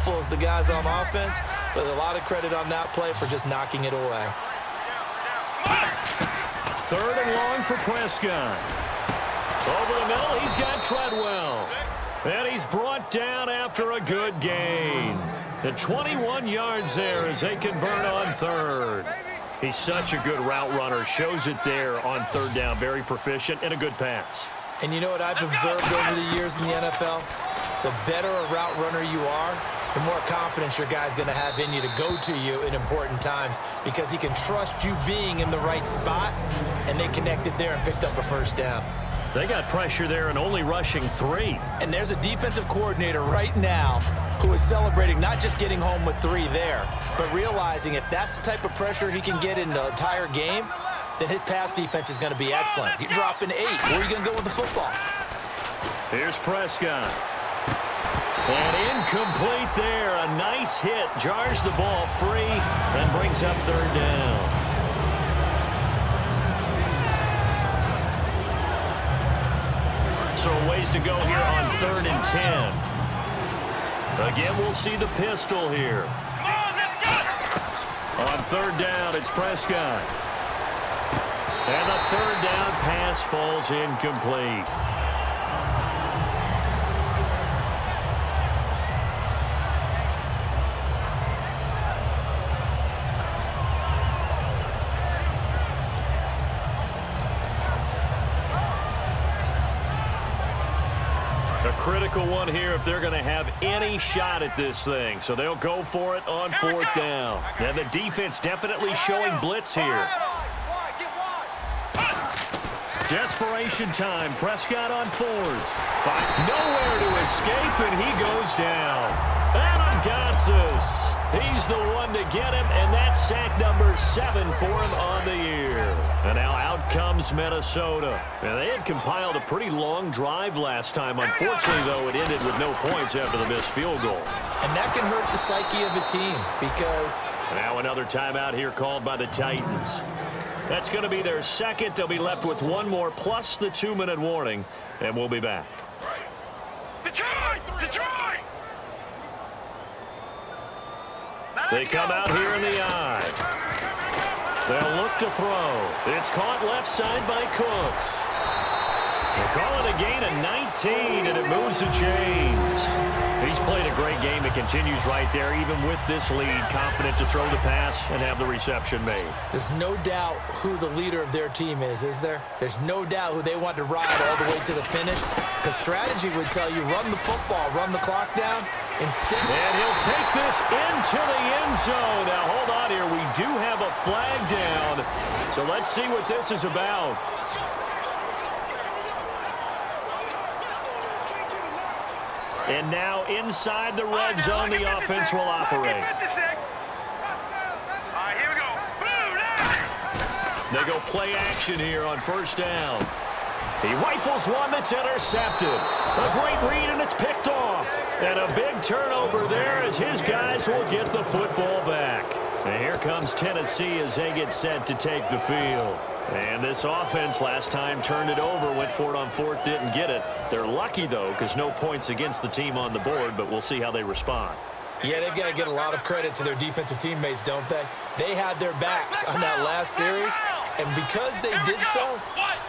helpful as the guys on offense, but a lot of credit on that play for just knocking it away. 3rd and long for Prescott. Over the middle, he's got Treadwell. And he's brought down after a good gain. The 21 yards there as they convert on 3rd. He's such a good route runner. Shows it there on 3rd down. Very proficient and a good pass. And you know what I've observed over the years in the NFL? The better a route runner you are, the more confidence your guy's going to have in you to go to you in important times because he can trust you being in the right spot, and they connected there and picked up a 1st down. They got pressure there and only rushing 3. And there's a defensive coordinator right now who is celebrating not just getting home with 3 there, but realizing if that's the type of pressure he can get in the entire game, then his pass defense is going to be excellent. You're dropping 8. Where are you going to go with the football? Here's Prescott. And incomplete there. A nice hit. Jars the ball free and brings up 3rd down. So a ways to go here on 3rd and 10. Again, we'll see the pistol here. On 3rd down, it's Prescott. And the 3rd down pass falls incomplete. Critical one here if they're going to have any shot at this thing. So they'll go for it on 4th down. And the defense definitely showing blitz here. Desperation time. Prescott on 4th. Nowhere to escape, and he goes down. Adam Gotsis. He's the one to get him, and that's sack number 7 for him on the year. And now out comes Minnesota. And they had compiled a pretty long drive last time. Unfortunately, though, it ended with no points after the missed field goal. And that can hurt the psyche of a team because... Now another timeout here called by the Titans. That's going to be their 2nd. They'll be left with 1 more plus the 2-minute warning, and we'll be back. Detroit! Detroit! They come out here in the eye. They'll look to throw. It's caught left side by Cooks. They call it a gain of 19, and it moves the chains. He's played a great game. It continues right there, even with this lead. Confident to throw the pass and have the reception made. There's no doubt who the leader of their team is there? There's no doubt who they want to ride all the way to the finish. Because strategy would tell you, run the football, run the clock down. Instead, and he'll take this into the end zone. Now, hold on here. We do have a flag down. So let's see what this is about. And now inside the red zone, the offense will operate. They go play action here on 1st down. He rifles one that's intercepted. A great read, and it's picked off. And a big turnover there as his guys will get the football back. And here comes Tennessee as they get set to take the field. And this offense last time turned it over, went for it on 4th, didn't get it. They're lucky, though, because no points against the team on the board, but we'll see how they respond. Yeah, they've got to get a lot of credit to their defensive teammates, don't they? They had their backs on that last series, and because they did so,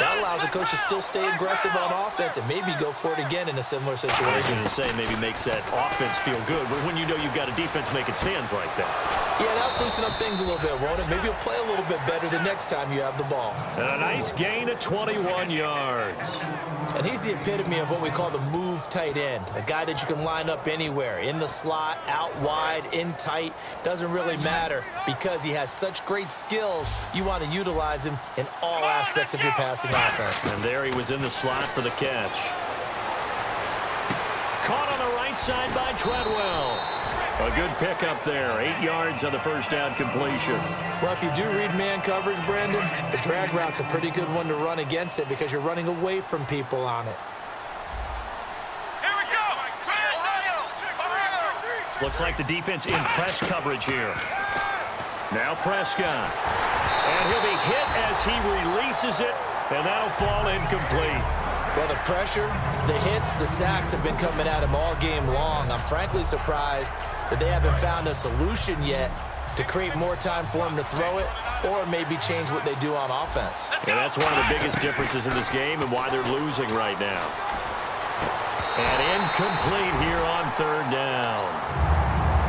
that allows the coach to still stay aggressive on offense and maybe go for it again in a similar situation. I was going to say maybe makes that offense feel good, but when you know you've got a defense making stands like that. Yeah, that'll loosen up things a little bit, won't it? Maybe you'll play a little bit better the next time you have the ball. And a nice gain of 21 yards. And he's the epitome of what we call the move tight end, a guy that you can line up anywhere, in the slot, out wide, in tight, doesn't really matter because he has such great skills. You want to utilize him in all aspects of your passing offense. And there he was in the slot for the catch. Caught on the right side by Treadwell. A good pickup there. 8 yards on the 1st down completion. Well, if you do read man coverage, Brandon, the drag route's a pretty good one to run against it because you're running away from people on it. Here we go! Looks like the defense in press coverage here. Now Prescott. And he'll be hit as he releases it, and that'll fall incomplete. Well, the pressure, the hits, the sacks have been coming at him all game long. I'm frankly surprised that they haven't found a solution yet to create more time for him to throw it or maybe change what they do on offense. Yeah, that's one of the biggest differences in this game and why they're losing right now. And incomplete here on third down.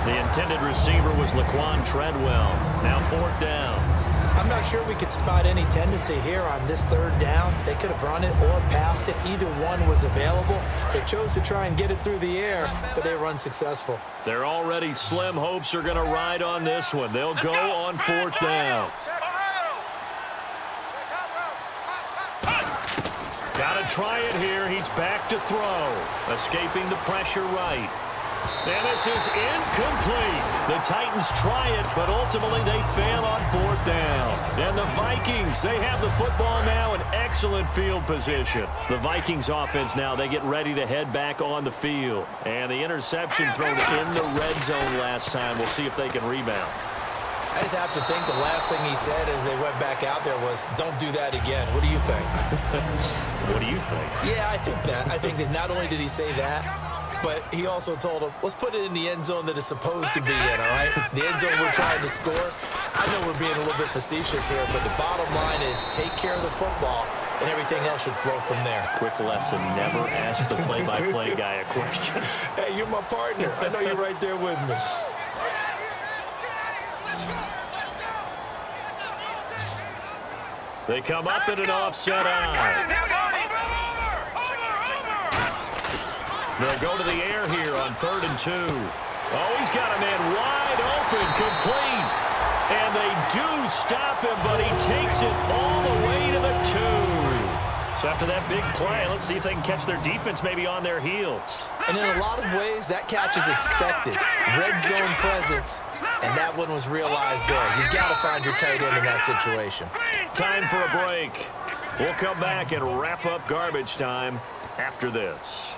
The intended receiver was Laquan Treadwell. Now fourth down. I'm not sure we could spot any tendency here on this third down. They could have run it or passed it. Either one was available. They chose to try and get it through the air, but they were unsuccessful. Their already slim hopes are going to ride on this one. They'll go on fourth down. Got to try it here. He's back to throw. Escaping the pressure right. And this is incomplete. The Titans try it, but ultimately they fail on fourth down. And the Vikings, they have the football now in excellent field position. The Vikings offense now, they get ready to head back on the field. And the interception thrown in the red zone last time. We'll see if they can rebound. I just have to think the last thing he said as they went back out there was, don't do that again. What do you think? What do you think? Yeah, I think that. I think that not only did he say that, but he also told him, let's put it in the end zone that it's supposed to be in, all right? The end zone we're trying to score. I know we're being a little bit facetious here, but the bottom line is take care of the football, and everything else should flow from there. Quick lesson, never ask the play-by-play guy a question. Hey, you're my partner. I know you're right there with me. They come up in an offset eye. They'll go to the air here on 3rd and 2. Oh, he's got a man wide open, complete. And they do stop him, but he takes it all the way to the 2. So after that big play, let's see if they can catch their defense maybe on their heels. And in a lot of ways, that catch is expected. Red zone presence, and that one was realized there. You've got to find your tight end in that situation. Time for a break. We'll come back and wrap up garbage time after this.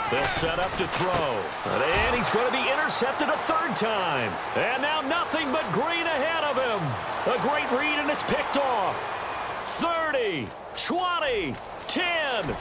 They'll set up to throw. And he's going to be intercepted a 3rd time. And now nothing but green ahead of him. A great read, and it's picked off. 30, 20, 10.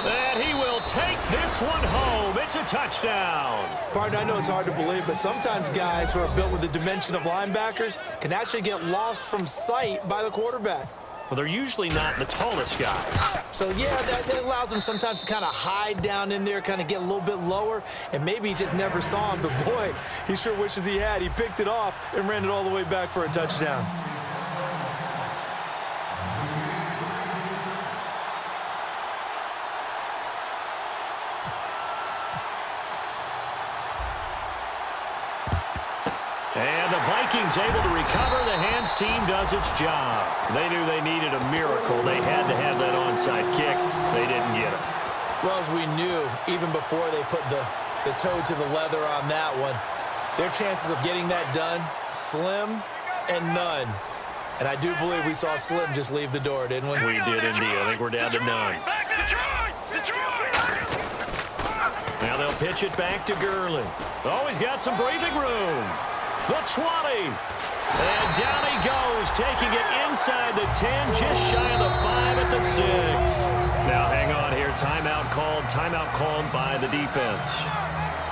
And he will take this one home. It's a touchdown. Partner, I know it's hard to believe, but sometimes guys who are built with the dimension of linebackers can actually get lost from sight by the quarterback. Well, they're usually not the tallest guys. So, yeah, that allows them sometimes to kind of hide down in there, kind of get a little bit lower, and maybe he just never saw him. But, boy, he sure wishes he had. He picked it off and ran it all the way back for a touchdown. And the Vikings able to recover. The hands team does its job. They knew they needed a miracle. They had to have that onside kick. They didn't get it. Well, as we knew, even before they put the toe to the leather on that one, their chances of getting that done, slim and none. And I do believe we saw Slim just leave the door, didn't we? We did indeed. I think we're down to none. Now they'll pitch it back to Gurley. Oh, he's got some breathing room. The 20. And down he goes, taking it inside the 10, just shy of the 5 at the 6. Now hang on here. Timeout called by the defense.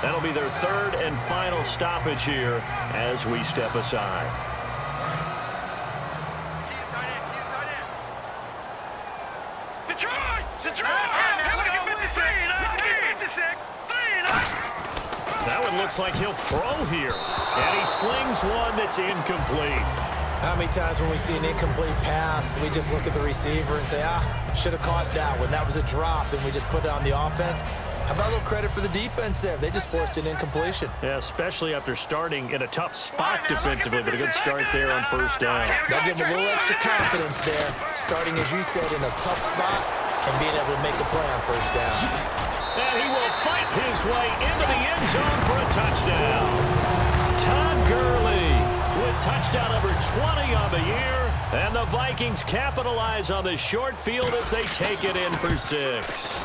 That'll be their 3rd and final stoppage here as we step aside. That one looks like he'll throw here. And he slings one that's incomplete. How many times when we see an incomplete pass, we just look at the receiver and say, should have caught that one. That was a drop, and we just put it on the offense. How about a little credit for the defense there? They just forced an incompletion. Yeah, especially after starting in a tough spot defensively, but a good start there on 1st down. They'll give them a little extra confidence there, starting, as you said, in a tough spot and being able to make a play on 1st down. And he will fight his way into the end zone for a touchdown. Todd Gurley with touchdown number 20 on the year. And the Vikings capitalize on the short field as they take it in for 6.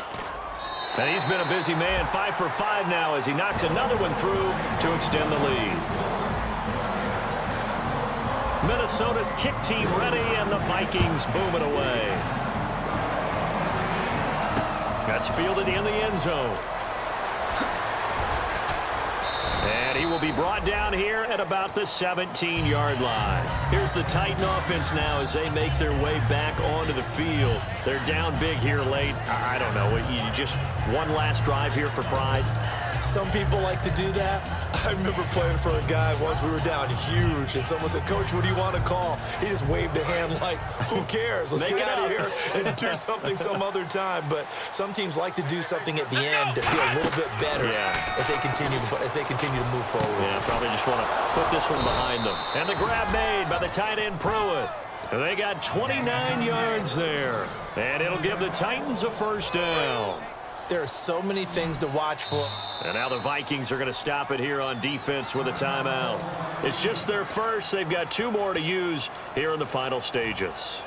And he's been a busy man, 5 for 5 now as he knocks another one through to extend the lead. Minnesota's kick team ready, and the Vikings boom it away. That's fielded in the end zone. And he will be brought down here at about the 17-yard line. Here's the Titan offense now as they make their way back onto the field. They're down big here late. I don't know. You just one last drive here for pride. Some people like to do that. I remember playing for a guy once. We were down huge, and someone said, "Coach, what do you want to call?" He just waved a hand like, "Who cares? Let's get out of here and do something some other time." But some teams like to do something at the end to feel a little bit better as they continue to move forward. Yeah, probably just want to put this one behind them. And the grab made by the tight end Pruitt. And they got 29 yards there, and it'll give the Titans a first down. There are so many things to watch for. And now the Vikings are going to stop it here on defense with a timeout. It's just their first. They've got 2 more to use here in the final stages.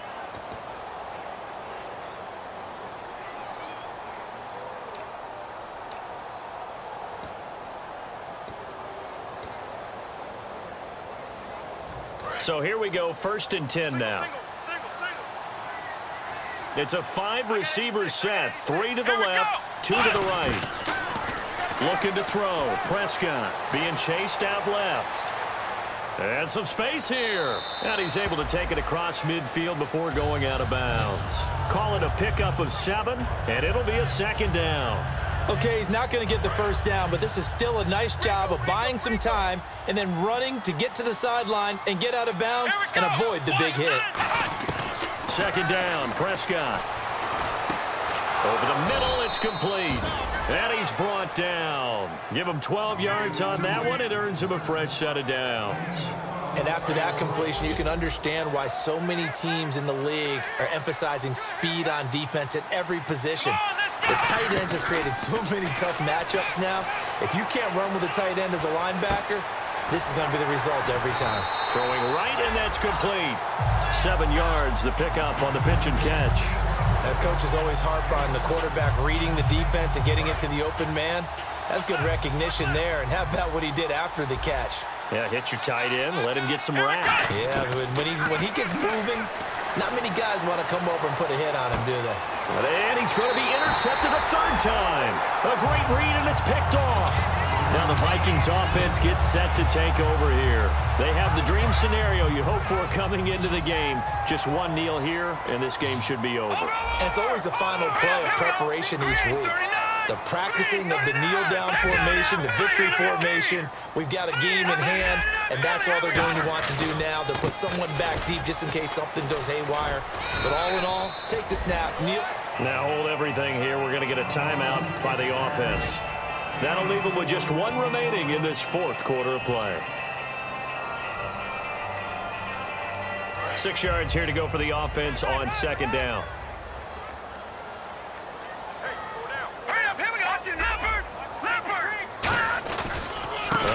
So here we go, 1st and 10 now. It's a 5-receiver set, 3 to the left, 2 to the right. Looking to throw. Prescott being chased out left. And some space here. And he's able to take it across midfield before going out of bounds. Call it a pickup of 7, and it'll be a 2nd down. Okay, he's not going to get the first down, but this is still a nice job of buying some time and then running to get to the sideline and get out of bounds and avoid the big hit. 2nd down, Prescott. Over the middle, it's complete. And he's brought down. Give him 12 yards on that one. It earns him a fresh set of downs. And after that completion, you can understand why so many teams in the league are emphasizing speed on defense at every position. The tight ends have created so many tough matchups now. If you can't run with a tight end as a linebacker, this is going to be the result every time. Throwing right, and that's complete. 7 yards, the pickup on the pitch and catch. Coaches always harp on the quarterback reading the defense and getting it to the open man. That's good recognition there. And how about what he did after the catch? Yeah, hit your tight end, let him get some rap. Yeah, when he gets moving, not many guys want to come over and put a hit on him, do they? And he's going to be intercepted a 3rd time. A great read, and it's picked off. Now the Vikings offense gets set to take over here. They have the dream scenario you hope for coming into the game. Just one kneel here, and this game should be over. And it's always the final play of preparation each week. The practicing of the kneel-down formation, the victory formation. We've got a game in hand, and that's all they're going to want to do now. They'll put someone back deep just in case something goes haywire. But all in all, take the snap, kneel. Now hold everything here. We're going to get a timeout by the offense. That'll leave them with just 1 remaining in this 4th quarter of play. 6 yards here to go for the offense on 2nd down.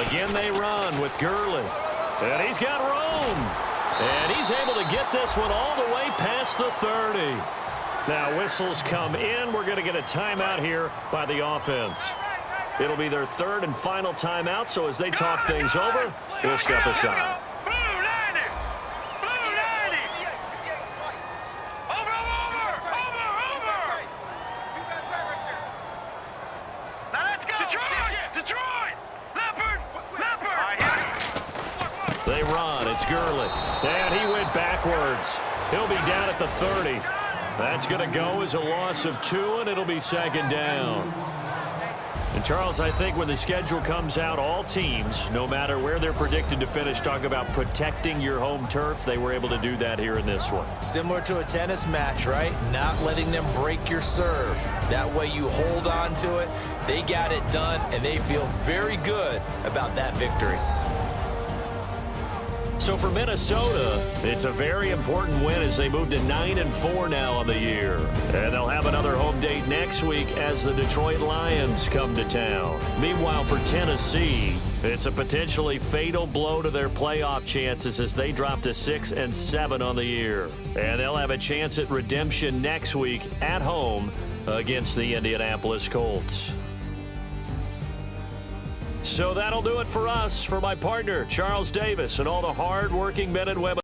Again, they run with Gurley. And he's got room. And he's able to get this one all the way past the 30. Now, whistles come in. We're going to get a timeout here by the offense. It'll be their 3rd and final timeout, so as they talk things over, we'll step aside. They run. It's Gurley. And he went backwards. He'll be down at the 30. That's going to go as a loss of 2, and it'll be 2nd down. And, Charles, I think when the schedule comes out, all teams, no matter where they're predicted to finish, talk about protecting your home turf. They were able to do that here in this one. Similar to a tennis match, right? Not letting them break your serve. That way you hold on to it. They got it done, and they feel very good about that victory. So for Minnesota, it's a very important win as they move to 9-4 now on the year. And they'll have another home date next week as the Detroit Lions come to town. Meanwhile, for Tennessee, it's a potentially fatal blow to their playoff chances as they drop to 6-7 on the year. And they'll have a chance at redemption next week at home against the Indianapolis Colts. So that'll do it for us. For my partner, Charles Davis, and all the hard-working men and women